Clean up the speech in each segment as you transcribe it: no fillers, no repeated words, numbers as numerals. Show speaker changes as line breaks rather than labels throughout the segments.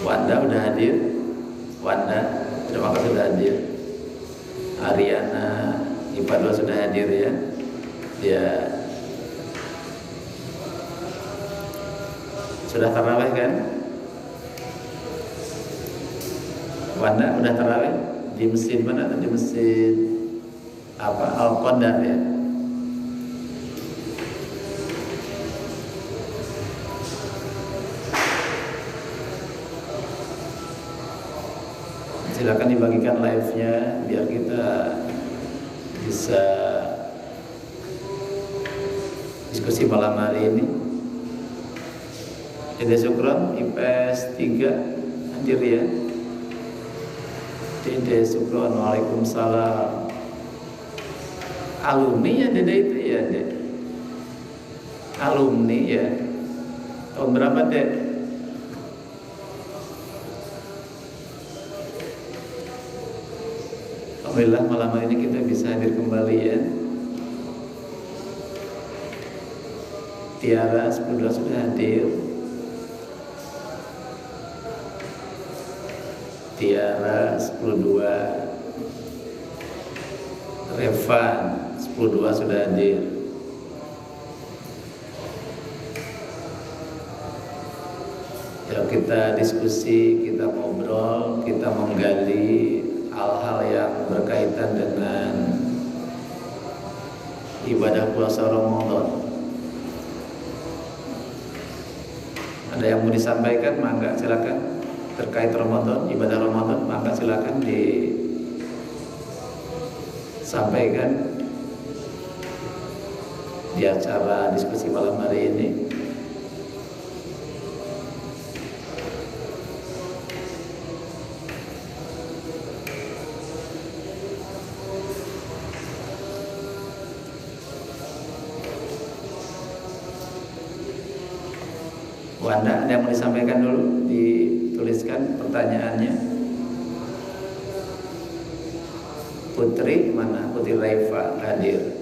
Wanda udah hadir. Wanda, terima kasih sudah hadir. Ariana, IPA 2 sudah hadir ya. Ya. Sudah tarawih kan? Wanda udah tarawih di masjid mana? Di masjid apa? Al-Qadar ya. Silakan dibagikan live-nya biar kita bisa diskusi malam hari ini. Dede Sukron IPS 3 hadir ya. Dede Sukron, waalaikumsalam. Alumni ya Dede itu ya, Dede. Alumni ya. Tahun berapa, Dede? Alhamdulillah malam hari ini kita bisa hadir kembali ya. Tiara 10 sudah hadir. Tiara 10-2. Revan 10-2 sudah hadir. Ya, kita diskusi, kita ngobrol, kita menggali hal-hal yang berkaitan dengan ibadah puasa Ramadan. Ada yang mau disampaikan, mangga silakan. Terkait Ramadan, ibadah Ramadan, maka silakan disampaikan di acara diskusi malam hari ini. Wanda, ada yang mau disampaikan dulu? Dituliskan pertanyaannya. Putri mana? Putri Raifa hadir.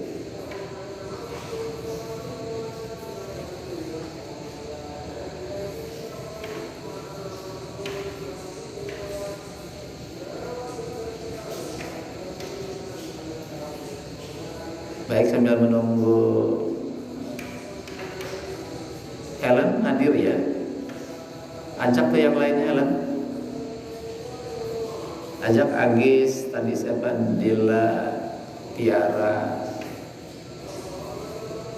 Baik, sambil menunggu Helen hadir ya. Ajak ke yang lainnya Helen. Ajak Agis, tadi siapa? Dila, Tiara,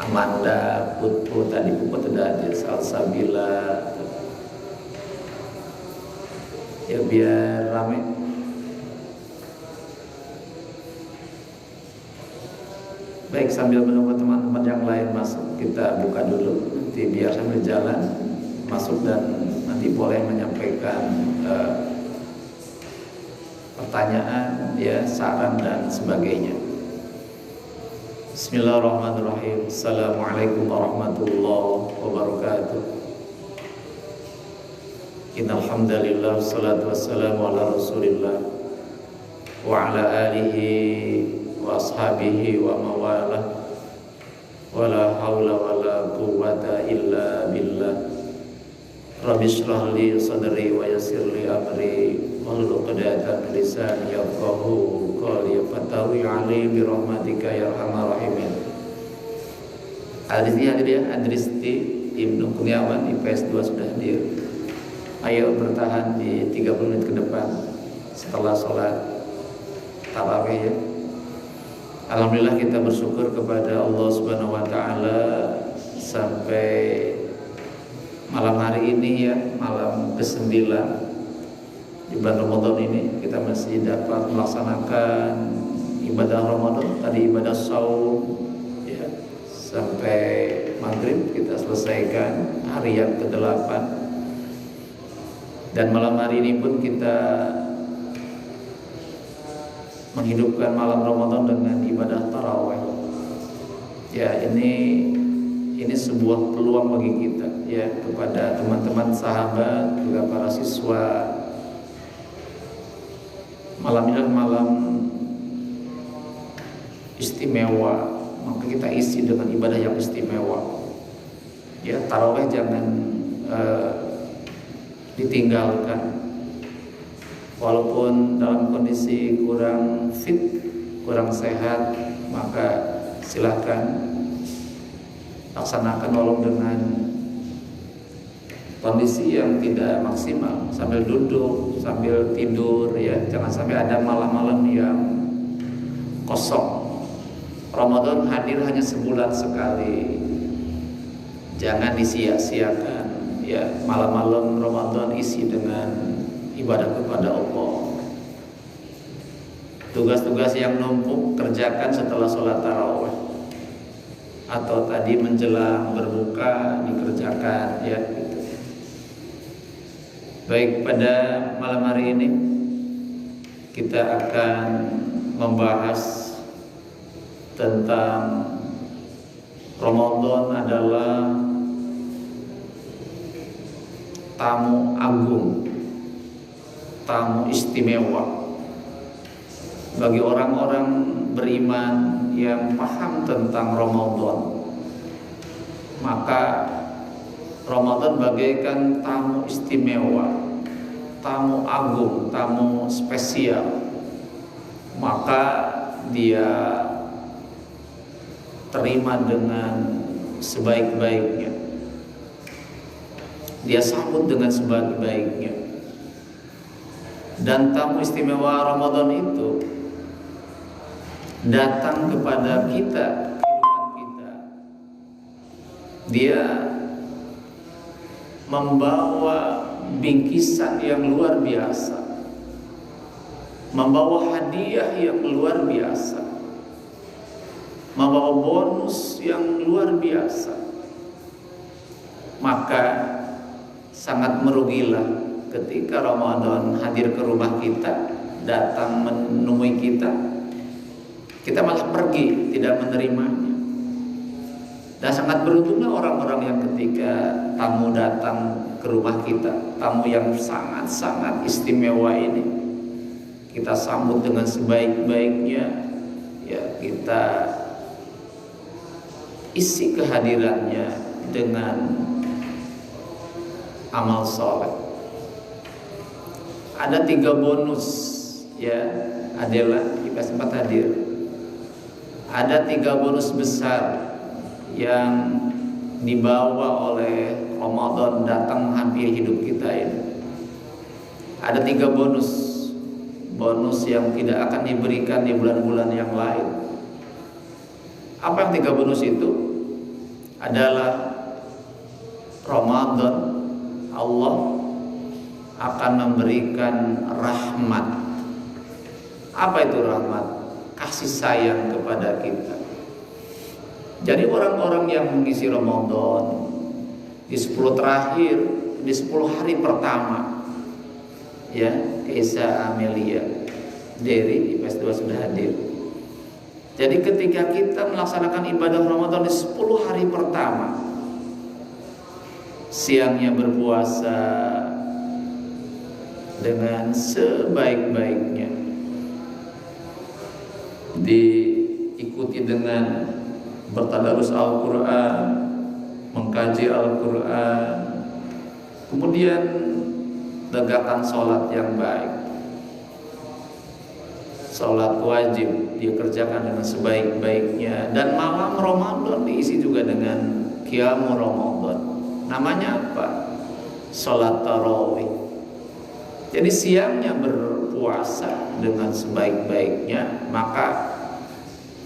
Amanda, Putpu, tadi Puput sudah hadir, Salsabila. Ya biar rame. Baik, sambil menunggu teman-teman yang lain masuk, kita buka dulu. Nanti biar sambil jalan masuk dan nanti boleh menyampaikan pertanyaan, ya, saran dan sebagainya. Bismillahirrahmanirrahim. Assalamualaikum warahmatullahi wabarakatuh. Innal hamdalillah wassalatu wassalamu ala Rasulillah wa ala alihi wa ashabihi wa mawalah. Wala haula wala quwwata illa billah. Rabbi shrah li sadri wa yassir li amri wahlul 'uqdatam min lisani yafqahu qawli. Fatawi 'ali bi rahmatika ya arhamar rahimin. Hadis hadir ya, Adristi Ibnu Kurniawan IPS 2 sudah hadir. Ayo bertahan di 30 menit ke depan setelah sholat tarawih ya. Alhamdulillah kita bersyukur kepada Allah Subhanahu wa taala sampai malam hari ini ya, malam ke-9 di bulan Ramadan ini kita masih dapat melaksanakan ibadah Ramadan, tadi ibadah saum ya, sampai maghrib kita selesaikan hari yang ke-8. Dan malam hari ini pun kita menghidupkan malam Ramadan dengan ibadah tarawih. Ya, ini sebuah peluang bagi kita ya, kepada teman-teman sahabat juga para siswa. Malam ini adalah malam istimewa, maka kita isi dengan ibadah yang istimewa. Ya, tarawih jangan ditinggalkan. Walaupun dalam kondisi kurang fit, kurang sehat, maka silahkan laksanakan walong dengan kondisi yang tidak maksimal, sambil duduk, sambil tidur, ya. Jangan sampai ada malam-malam yang kosong. Ramadan hadir hanya sebulan sekali, jangan disia-siakan, ya. Malam-malam Ramadan isi dengan ibadah kepada Allah. Tugas-tugas yang numpuk kerjakan setelah sholat tarawih, atau tadi menjelang berbuka dikerjakan, ya gitu. Baik, pada malam hari ini kita akan membahas tentang Ramadan adalah tamu agung, tamu istimewa bagi orang-orang beriman yang paham tentang Ramadan. Maka Ramadan bagaikan tamu istimewa, tamu agung, tamu spesial. Maka dia terima dengan sebaik-baiknya, dia sambut dengan sebaik-baiknya. Dan tamu istimewa Ramadan itu datang kepada kita, kehidupan kita. Dia membawa bingkisan yang luar biasa, membawa hadiah yang luar biasa, membawa bonus yang luar biasa. Maka sangat merugilah ketika Ramadan hadir ke rumah kita, datang menemui kita malah pergi, tidak menerimanya. Dan sangat beruntunglah orang-orang yang ketika tamu datang ke rumah kita, tamu yang sangat-sangat istimewa ini, kita sambut dengan sebaik-baiknya, ya, kita isi kehadirannya dengan amal soleh. Ada 3 bonus, ya, adalah jika sempat hadir. Ada 3 bonus besar yang dibawa oleh Ramadan datang menghampiri hidup kita ini. Ada 3 bonus yang tidak akan diberikan di bulan-bulan yang lain. Apa yang 3 bonus itu? Adalah Ramadan Allah akan memberikan rahmat. Apa itu rahmat? Kasih sayang kepada kita. Jadi orang-orang yang mengisi Ramadan di 10 terakhir, di 10 hari pertama, ya, Keisa Amelia dari IPS 2 sudah hadir. Jadi ketika kita melaksanakan ibadah Ramadan di 10 hari pertama, siangnya berpuasa dengan sebaik-baiknya, diikuti dengan bertadarus Al-Quran, mengkaji Al-Quran, kemudian tegakkan sholat yang baik, sholat wajib dikerjakan dengan sebaik-baiknya. Dan malam Ramadan diisi juga dengan Qiyamul Ramadan. Namanya apa? Sholat tarawih. Jadi siangnya berpuasa dengan sebaik-baiknya, maka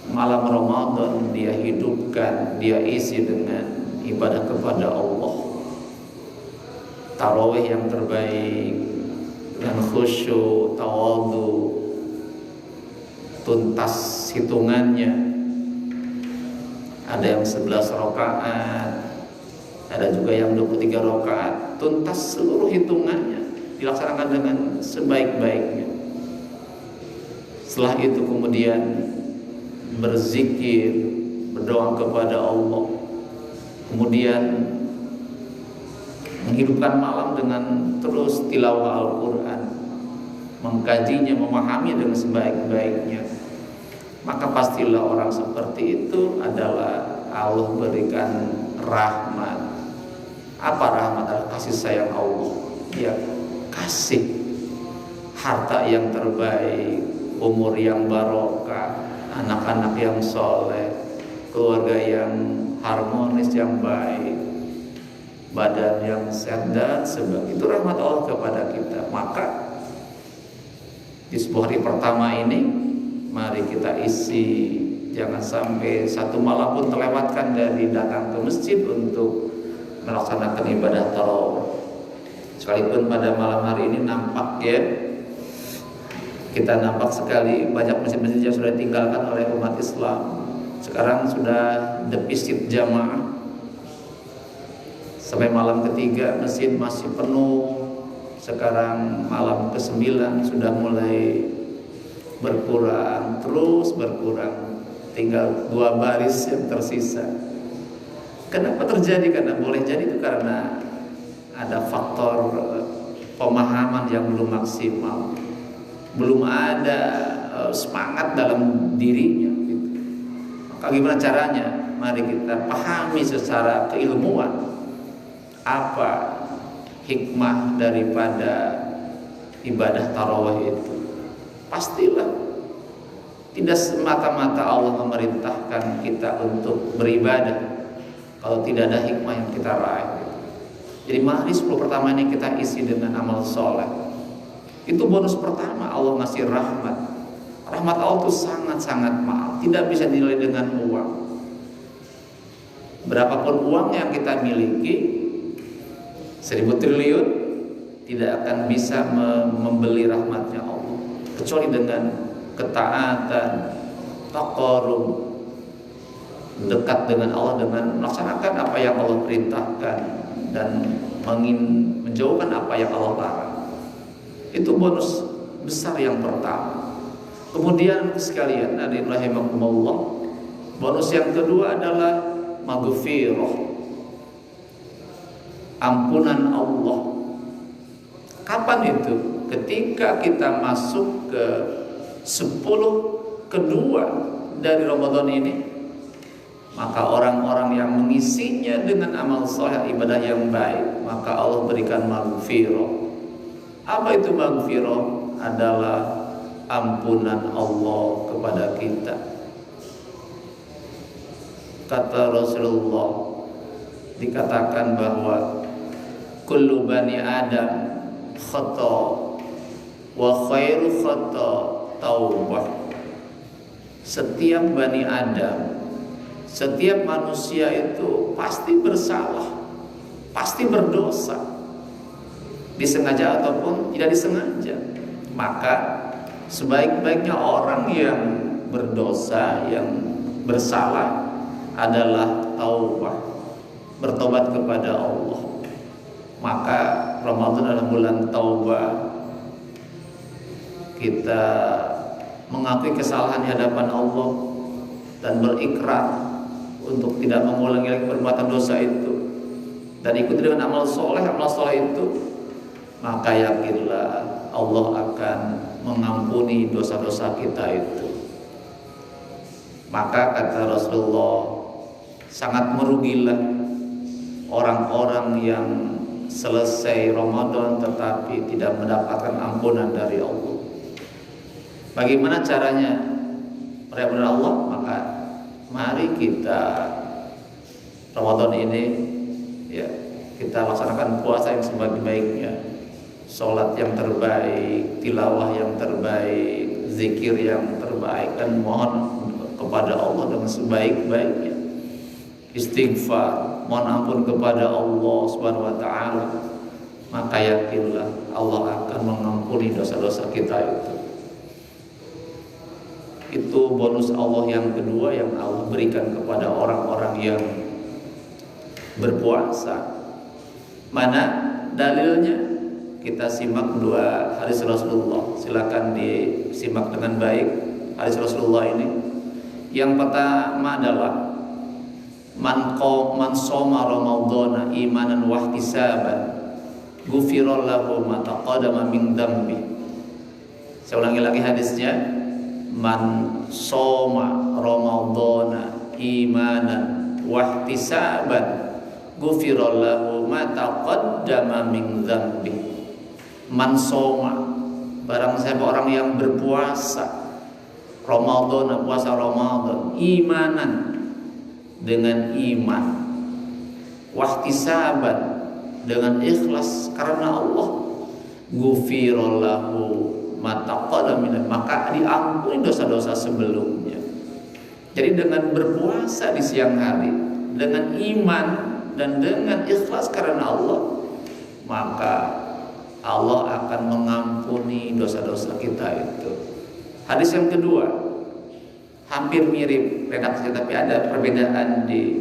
malam Ramadan dia hidupkan, dia isi dengan ibadah kepada Allah. Tarawih yang terbaik dengan khusyuk, tawadhu, tuntas hitungannya. Ada yang 11 rakaat, ada juga yang 23 rakaat, tuntas seluruh hitungannya, dilaksanakan dengan sebaik-baiknya. Setelah itu kemudian berzikir, berdoa kepada Allah, kemudian menghidupkan malam dengan terus tilawah Al-Quran, mengkajinya, memahami dengan sebaik-baiknya. Maka pastilah orang seperti itu adalah Allah berikan rahmat. Apa rahmat? Adalah kasih sayang Allah. ya kasih harta yang terbaik, umur yang barokah, anak-anak yang soleh, keluarga yang harmonis, yang baik, badan yang sehat dan sebagainya. Itu rahmat Allah kepada kita. Maka di sebuah hari pertama ini, mari kita isi, jangan sampai satu malam pun terlewatkan dari datang ke masjid untuk melaksanakan ibadah tarawih. Sekalipun pada malam hari ini nampak ya, kita nampak sekali banyak masjid-masjid yang sudah ditinggalkan oleh umat Islam. Sekarang sudah defisit jamaah. Sampai malam ketiga masjid masih penuh. Sekarang malam ke-9 sudah mulai berkurang, terus berkurang. Tinggal 2 baris yang tersisa. Kenapa terjadi? Karena boleh jadi itu karena ada faktor pemahaman yang belum maksimal, belum ada semangat dalam dirinya gitu. Maka gimana caranya? Mari kita pahami secara keilmuan apa hikmah daripada ibadah tarawih itu. Pastilah tidak semata-mata Allah memerintahkan kita untuk beribadah kalau tidak ada hikmah yang kita raih. Jadi mari 10 pertama ini kita isi dengan amal soleh. Itu bonus pertama. Allah ngasih rahmat. Rahmat Allah itu sangat-sangat mahal, tidak bisa dinilai dengan uang. Berapapun uang yang kita miliki, 1000 triliun, tidak akan bisa membeli rahmatnya Allah, kecuali dengan ketaatan, taqarrub, dekat dengan Allah dengan melaksanakan apa yang Allah perintahkan dan menjauhkan apa yang Allah larang. Itu bonus besar yang pertama. Kemudian sekalian, hadirin rahimakumullah, bonus yang kedua adalah maghfirah, ampunan Allah. Kapan itu? Ketika kita masuk ke 10 kedua dari Ramadan ini, maka orang-orang yang mengisinya dengan amal saleh, ibadah yang baik, maka Allah berikan maghfirah. Apa itu maghfirah? Adalah ampunan Allah kepada kita. Kata Rasulullah, dikatakan bahwa kullu bani Adam khata wa khairu khata taubah. Setiap bani Adam, setiap manusia itu pasti bersalah, pasti berdosa, disengaja ataupun tidak disengaja. Maka sebaik-baiknya orang yang berdosa, yang bersalah adalah taubah, bertobat kepada Allah. Maka Ramadan adalah bulan taubah. Kita mengakui kesalahan di hadapan Allah dan berikrar untuk tidak mengulangi lagi perbuatan dosa itu dan ikuti dengan amal soleh itu, maka yakinlah Allah akan mengampuni dosa-dosa kita itu. Maka kata Rasulullah, sangat merugilah orang-orang yang selesai Ramadan tetapi tidak mendapatkan ampunan dari Allah. Bagaimana caranya meraih Allah? Maka mari kita Ramadan ini ya, kita laksanakan puasa yang sebaik-baiknya, sholat yang terbaik, tilawah yang terbaik, zikir yang terbaik, dan mohon kepada Allah dengan sebaik-baiknya, istighfar, mohon ampun kepada Allah Subhanahu wa taala. Maka yakinlah Allah akan mengampuni dosa-dosa kita itu. Itu bonus Allah yang kedua yang Allah berikan kepada orang-orang yang berpuasa. Mana dalilnya? Kita simak 2 hadis Rasulullah. Silakan disimak dengan baik hadis Rasulullah ini. Yang pertama adalah man shoma ramadhana imanan wa ihtisaban ghufira lahu ma taqaddama min dzambi. Saya ulangi lagi hadisnya. Man shoma ramadhana imanan wa ihtisaban ghufira lahu ma taqaddama min dzambi. Man soma, barang siapa orang yang berpuasa Ramadan, puasa Ramadan, imanan, dengan iman, wahtisaban, dengan ikhlas karena Allah, ghufirallahu ma taqaddama, maka diampuni dosa-dosa sebelumnya. Jadi dengan berpuasa di siang hari, dengan iman dan dengan ikhlas karena Allah, maka Allah akan mengampuni dosa-dosa kita itu. Hadis yang kedua hampir mirip redaksi, tapi ada perbedaan di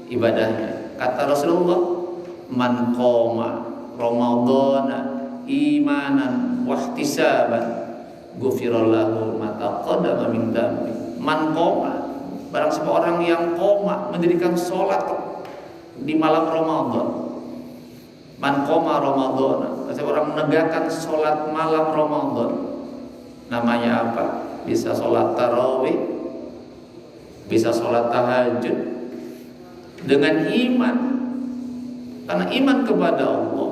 ibadahnya. Kata Rasulullah, man qoma ramadhana imanan wahtisaban ghufirallahu ma taqaddama min dhanbi. Man qoma, barang siapa orang yang qoma, mendirikan sholat di malam Ramadan. Man qoma ramadhana, siapa orang menegakkan sholat malam Ramadan. Namanya apa? Bisa sholat tarawih, bisa sholat tahajud, dengan iman, karena iman kepada Allah,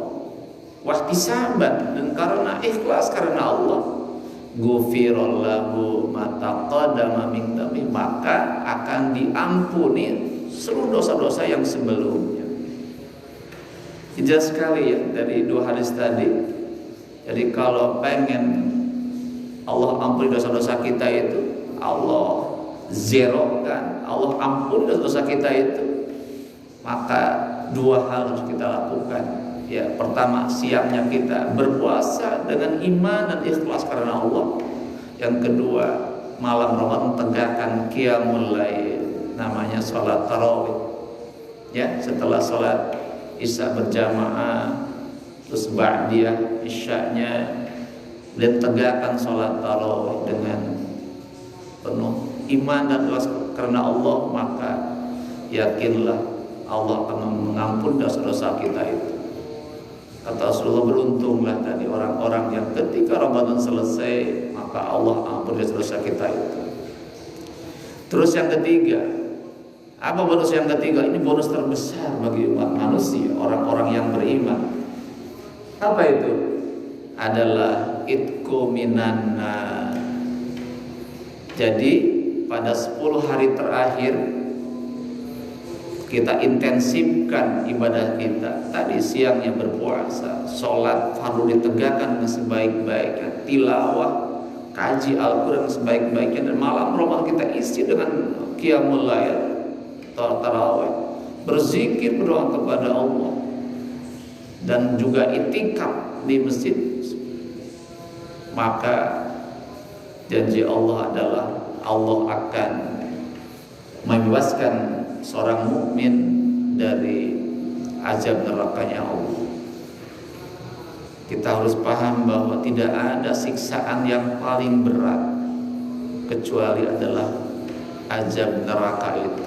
wahtisaban, dan karena ikhlas karena Allah, ghufirallahu ma taqaddama min dhanbi, maka akan diampuni seluruh dosa-dosa yang sebelumnya. Jelas sekali ya dari dua hadis tadi. Jadi kalau pengen Allah ampuni dosa-dosa kita itu, Allah zerokan, Allah ampuni dosa-dosa kita itu, maka dua hal harus kita lakukan. Ya, pertama, siangnya kita berpuasa dengan iman dan ikhlas karena Allah. Yang kedua, malam Ramadan tegakkan qiyamul lail, namanya sholat tarawih. Ya, setelah sholat Isya berjamaah, terus ba'diyah isya'nya, dan tegakkan sholat tarawih dengan penuh iman dan ikhlas karena Allah, maka yakinlah Allah akan mengampuni dosa-dosa kita itu. Kata Rasulullah, beruntunglah tadi orang-orang yang ketika Ramadan selesai, maka Allah ampuni dosa-dosa kita itu. Terus yang ketiga, apa bonus yang ketiga? Ini bonus terbesar bagi umat manusia, orang-orang yang beriman. Apa itu? Adalah itqu minan nar. Jadi pada 10 hari terakhir kita intensifkan ibadah kita. Tadi siangnya berpuasa, sholat fardu ditegakkan dengan sebaik-baiknya, tilawah, kaji Al-Quran sebaik-baiknya, dan malam Ramadan kita isi dengan qiyamul lail, tarawih, berzikir, berdoa kepada Allah, dan juga itikaf di masjid. Maka janji Allah adalah Allah akan membebaskan seorang mukmin dari azab nerakanya Allah. Kita harus paham bahwa tidak ada siksaan yang paling berat kecuali adalah azab neraka itu.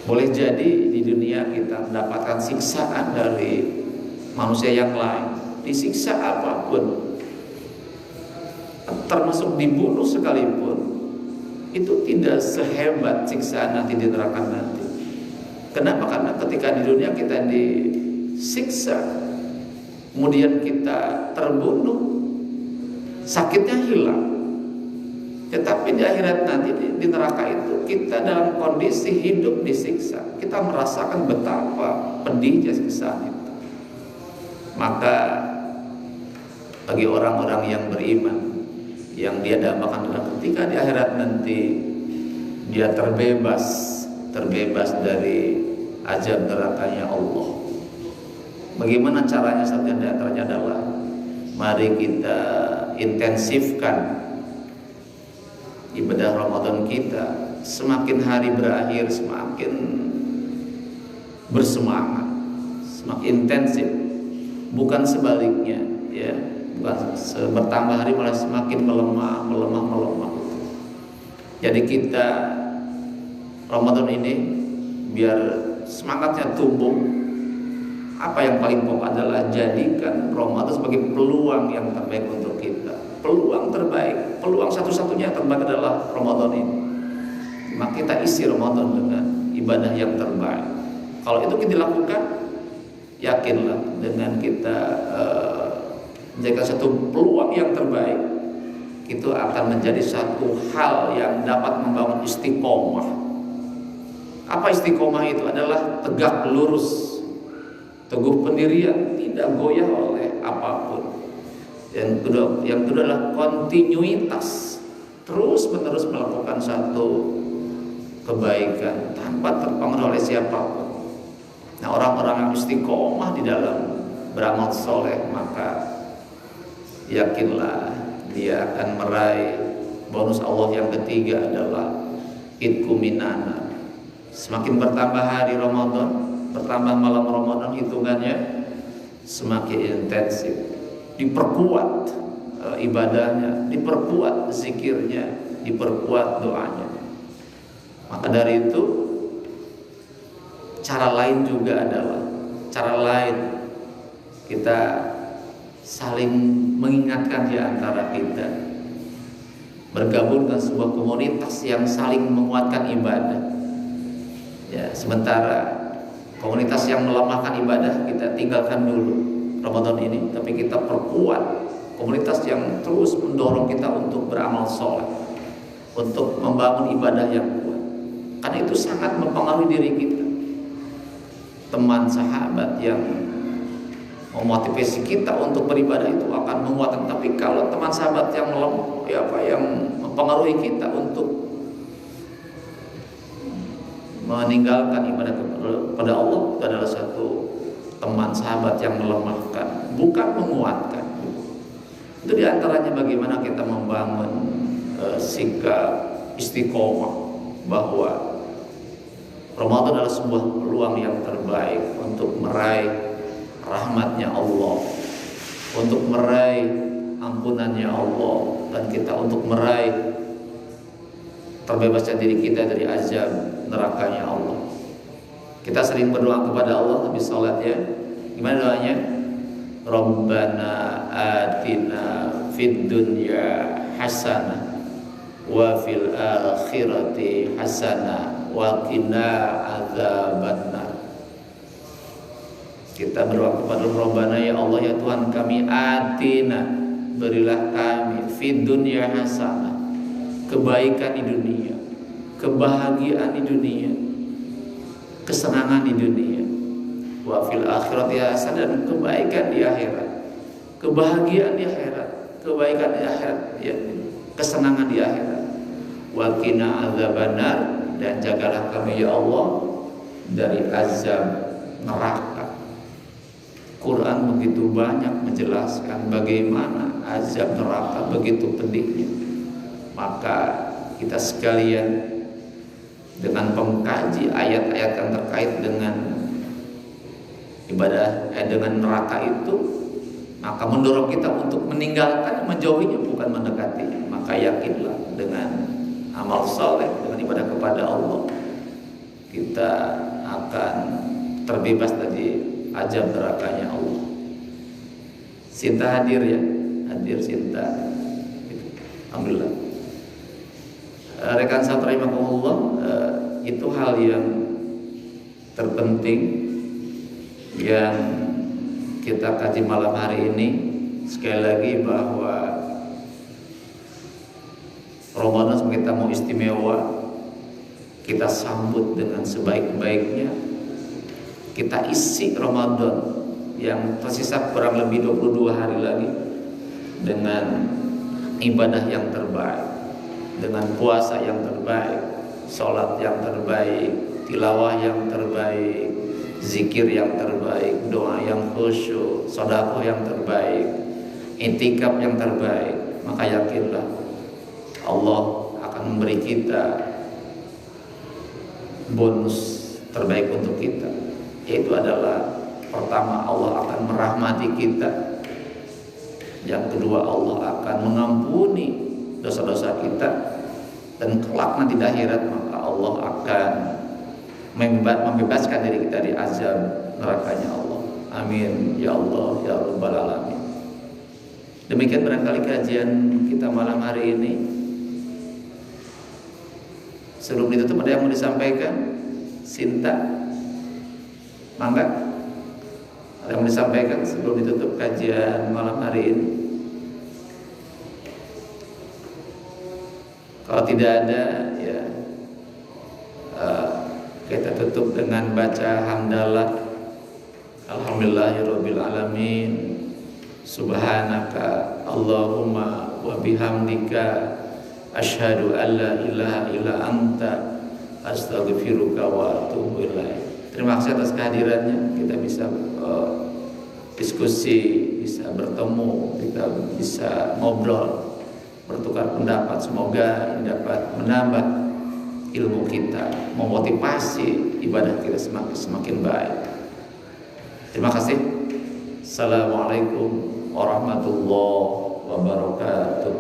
Boleh jadi di dunia kita mendapatkan siksaan dari manusia yang lain, disiksa apapun, termasuk dibunuh sekalipun, itu tidak sehebat siksaan nanti di neraka nanti. Kenapa? Karena ketika di dunia kita disiksa, kemudian kita terbunuh, sakitnya hilang. Tetapi di akhirat nanti di neraka itu kita dalam kondisi hidup disiksa, kita merasakan betapa pedihnya siksaan itu. Maka bagi orang-orang yang beriman, yang dia dambakan adalah ketika di akhirat nanti dia terbebas dari azab nerakanya Allah. Bagaimana caranya? Satu di antaranya adalah mari kita intensifkan ibadah Ramadan kita. Semakin hari berakhir semakin bersemangat, semakin intensif, bukan sebaliknya, ya. Bukan bertambah hari malah semakin melemah. Jadi kita Ramadan ini biar semangatnya tumbuh, apa yang paling pokok adalah jadikan Ramadan sebagai peluang yang terbaik untuk kita. Peluang terbaik, peluang satu-satunya yang terbaik adalah Ramadan ini. Maka kita isi Ramadan dengan ibadah yang terbaik. Kalau itu kita lakukan, yakinlah dengan kita menjadikan satu peluang yang terbaik, itu akan menjadi satu hal yang dapat membangun istiqomah. Apa istiqomah itu? Adalah tegak lurus, teguh pendirian, tidak goyah oleh apapun. Yang kedua adalah kontinuitas, terus menerus melakukan satu kebaikan tanpa terpengaruh oleh siapapun. Nah, orang-orang yang istiqomah di dalam beramal soleh, maka yakinlah dia akan meraih bonus Allah yang ketiga, adalah itqu minan. Semakin bertambah hari Ramadan, bertambah malam Ramadan, hitungannya semakin intensif, diperkuat ibadahnya, diperkuat zikirnya, diperkuat doanya. Maka dari itu, cara lain juga adalah cara lain kita saling mengingatkan di antara kita, bergabung dengan sebuah komunitas yang saling menguatkan ibadah. Ya, sementara komunitas yang melemahkan ibadah kita tinggalkan dulu Ramadan ini, tapi kita perkuat komunitas yang terus mendorong kita untuk beramal soleh, untuk membangun ibadah yang kuat. Karena itu sangat mempengaruhi diri kita. Teman sahabat yang memotivasi kita untuk beribadah itu akan menguatkan. Tapi kalau teman sahabat yang lemah, yang mempengaruhi kita untuk meninggalkan ibadah kepada Allah, itu adalah satu teman sahabat yang melemahkan, bukan menguatkan. Itu diantaranya bagaimana kita membangun sikap istiqomah, bahwa Ramadan adalah sebuah peluang yang terbaik untuk meraih rahmatnya Allah, untuk meraih ampunannya Allah, dan kita untuk meraih terbebasnya diri kita dari azab nerakanya Allah. Kita sering berdoa kepada Allah habis salat ya. Gimana doanya? Rabbana atina fid dunya hasanah wa fil akhirati hasanah wa qina adzabannar. Kita berdoa kepada Rabbana, ya Allah, ya Tuhan kami, atina, berilah kami fid dunya hasanah, kebaikan di dunia, kebahagiaan di dunia, kesenangan di dunia, wa fil akhirati hasanah, dan kebaikan di akhirat, kebahagiaan di akhirat, kebaikan di akhirat, ya, kesenangan di akhirat. Wa qina adzabannar, dan jagalah kami ya Allah dari azab neraka. Quran begitu banyak menjelaskan bagaimana azab neraka begitu pedihnya. Maka kita sekalian dengan mengkaji ayat-ayat yang terkait dengan ibadah dengan neraka itu, maka mendorong kita untuk meninggalkan, menjauhinya, bukan mendekati. Maka yakinlah dengan amal saleh, dengan ibadah kepada Allah, kita akan terbebas dari azab nerakanya Allah. Sinta hadir ya, hadir Sinta. Alhamdulillah. Rekan saya rahimahullah, itu hal yang terpenting yang kita kaji malam hari ini. Sekali lagi bahwa Ramadan sebagai tamu istimewa, kita sambut dengan sebaik-baiknya. Kita isi Ramadan yang tersisa kurang lebih 22 hari lagi dengan ibadah yang terbaik, dengan puasa yang terbaik, sholat yang terbaik, tilawah yang terbaik, zikir yang terbaik, doa yang khusyuk, sedekah yang terbaik, i'tikaf yang terbaik. Maka yakinlah Allah akan memberi kita bonus terbaik untuk kita, yaitu adalah pertama, Allah akan merahmati kita. Yang kedua, Allah akan mengampuni dosa-dosa kita. Dan kelak nanti di akhirat, maka Allah akan membebaskan diri kita dari azab nerakanya Allah. Amin ya Allah ya Rabbal Alamin. Demikian barangkali kajian kita malam hari ini. Sebelum ditutup, ada yang mau disampaikan? Sinta, mangga. Ada yang disampaikan sebelum ditutup kajian malam hari ini? Kalau tidak ada, ya kita tutup dengan baca hamdalah. Alhamdulillahirabbil alamin. Subhanaka Allahumma wa bihamdika asyhadu an la ilaha illa anta astaghfiruka wa atubu ilaik. Terima kasih atas kehadirannya. Kita bisa diskusi, bisa bertemu, kita bisa ngobrol, bertukar pendapat. Semoga ini dapat menambah ilmu kita, memotivasi ibadah kita semakin baik. Terima kasih. Assalamualaikum warahmatullahi wabarakatuh.